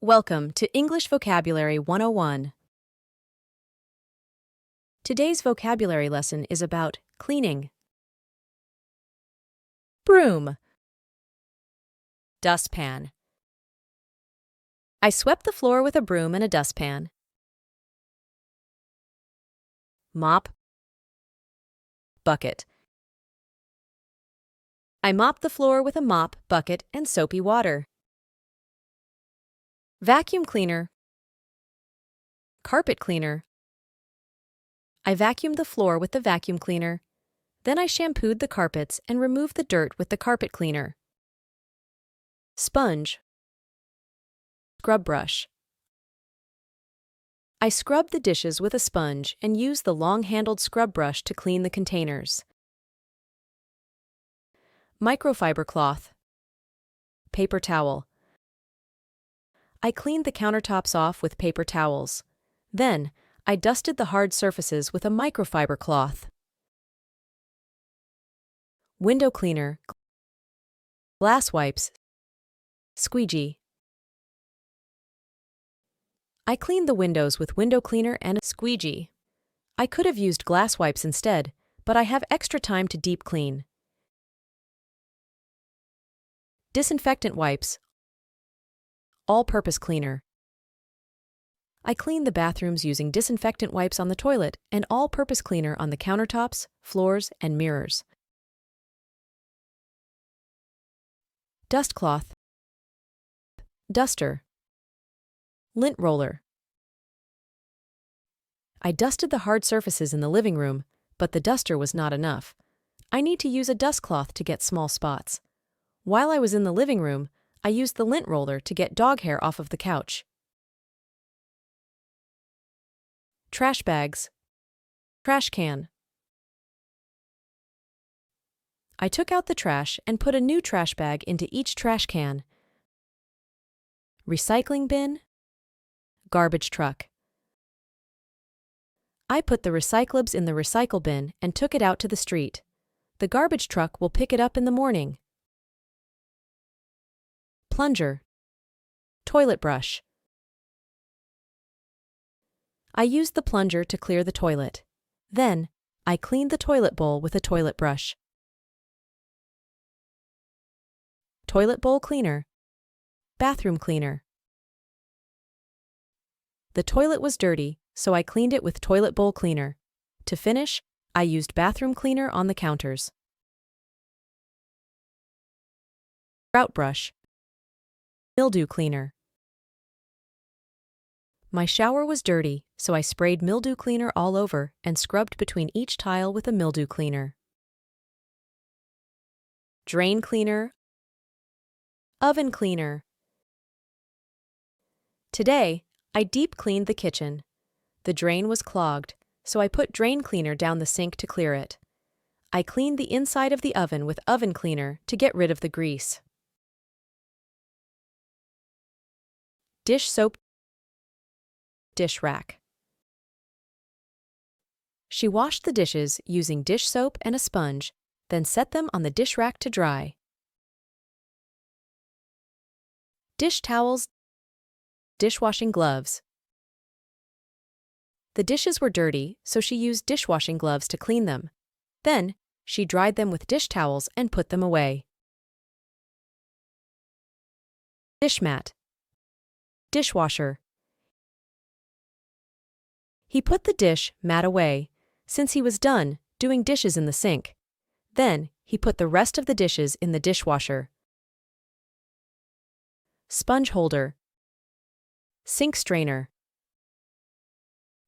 Welcome to English Vocabulary 101. Today's vocabulary lesson is about cleaning. Broom. Dustpan. I swept the floor with a broom and a dustpan. Mop. Bucket. I mopped the floor with a mop, bucket, and soapy water. Vacuum cleaner. Carpet cleaner. I vacuumed the floor with the vacuum cleaner. Then I shampooed the carpets and removed the dirt with the carpet cleaner. Sponge. Scrub brush. I scrubbed the dishes with a sponge and used the long-handled scrub brush to clean the containers. Microfiber cloth. Paper towel. I cleaned the countertops off with paper towels. Then, I dusted the hard surfaces with a microfiber cloth. Window cleaner. Glass wipes. Squeegee. I cleaned the windows with window cleaner and a squeegee. I could have used glass wipes instead, but I have extra time to deep clean. Disinfectant wipes. All-purpose cleaner. I cleaned the bathrooms using disinfectant wipes on the toilet and all-purpose cleaner on the countertops, floors, and mirrors. Dust cloth. Duster. Lint roller. I dusted the hard surfaces in the living room, but the duster was not enough. I need to use a dust cloth to get small spots. While I was in the living room, I used the lint roller to get dog hair off of the couch. Trash bags. Trash can. I took out the trash and put a new trash bag into each trash can. Recycling bin. Garbage truck. I put the recyclables in the recycle bin and took it out to the street. The garbage truck will pick it up in the morning. Plunger. Toilet brush. I used the plunger to clear the toilet. Then, I cleaned the toilet bowl with a toilet brush. Toilet bowl cleaner. Bathroom cleaner. The toilet was dirty, so I cleaned it with toilet bowl cleaner. To finish, I used bathroom cleaner on the counters. Grout brush. Mildew cleaner. My shower was dirty, so I sprayed mildew cleaner all over and scrubbed between each tile with a mildew cleaner. Drain cleaner. Oven cleaner. Today, I deep cleaned the kitchen. The drain was clogged, so I put drain cleaner down the sink to clear it. I cleaned the inside of the oven with oven cleaner to get rid of the grease. Dish soap. Dish rack. She washed the dishes using dish soap and a sponge, then set them on the dish rack to dry. Dish towels. Dishwashing gloves. The dishes were dirty, so she used dishwashing gloves to clean them. Then, she dried them with dish towels and put them away. Dish mat. Dishwasher. He put the dish mat away, since he was done doing dishes in the sink. Then, he put the rest of the dishes in the dishwasher. Sponge holder. Sink strainer.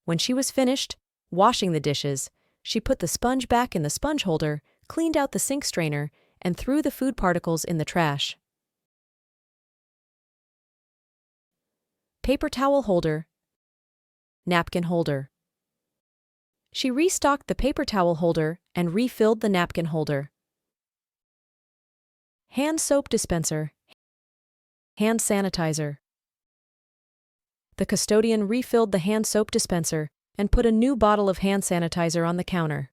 When she was finished washing the dishes, she put the sponge back in the sponge holder, cleaned out the sink strainer, and threw the food particles in the trash. Paper towel holder. Napkin holder. She restocked the paper towel holder and refilled the napkin holder. Hand soap dispenser. Hand sanitizer. The custodian refilled the hand soap dispenser and put a new bottle of hand sanitizer on the counter.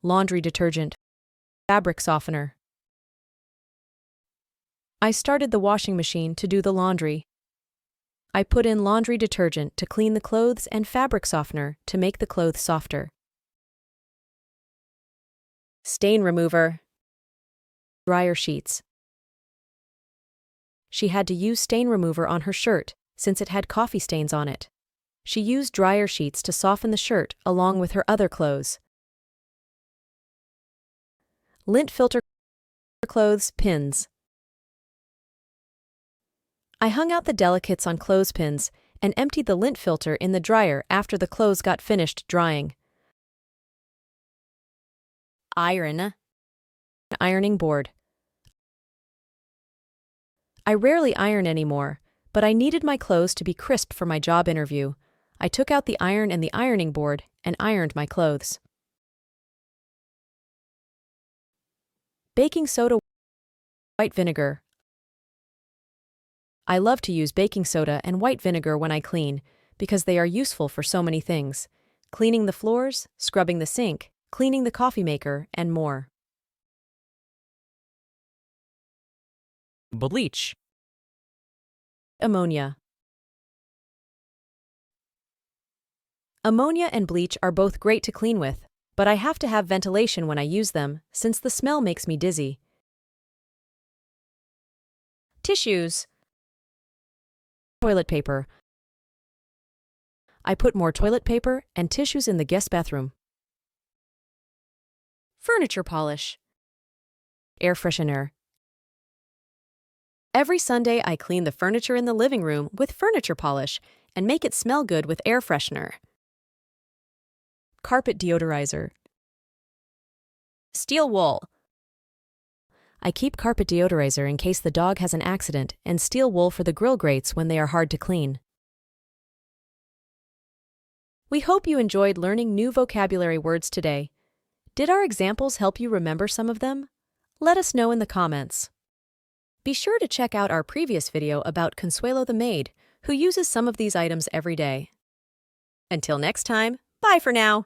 Laundry detergent. Fabric softener. I started the washing machine to do the laundry. I put in laundry detergent to clean the clothes and fabric softener to make the clothes softer. Stain remover. Dryer sheets. She had to use stain remover on her shirt since it had coffee stains on it. She used dryer sheets to soften the shirt along with her other clothes. Lint filter clothes pins. I hung out the delicates on clothespins and emptied the lint filter in the dryer after the clothes got finished drying. Iron. Ironing board. I rarely iron anymore, but I needed my clothes to be crisp for my job interview. I took out the iron and the ironing board and ironed my clothes. Baking soda, white vinegar. I love to use baking soda and white vinegar when I clean because they are useful for so many things: cleaning the floors, scrubbing the sink, cleaning the coffee maker, and more. Bleach. Ammonia. Ammonia and bleach are both great to clean with, but I have to have ventilation when I use them since the smell makes me dizzy. Tissues. Toilet paper. I put more toilet paper and tissues in the guest bathroom. Furniture polish. Air freshener. Every Sunday I clean the furniture in the living room with furniture polish and make it smell good with air freshener. Carpet deodorizer. Steel wool. I keep carpet deodorizer in case the dog has an accident and steel wool for the grill grates when they are hard to clean. We hope you enjoyed learning new vocabulary words today. Did our examples help you remember some of them? Let us know in the comments. Be sure to check out our previous video about Consuelo the maid, who uses some of these items every day. Until next time, bye for now!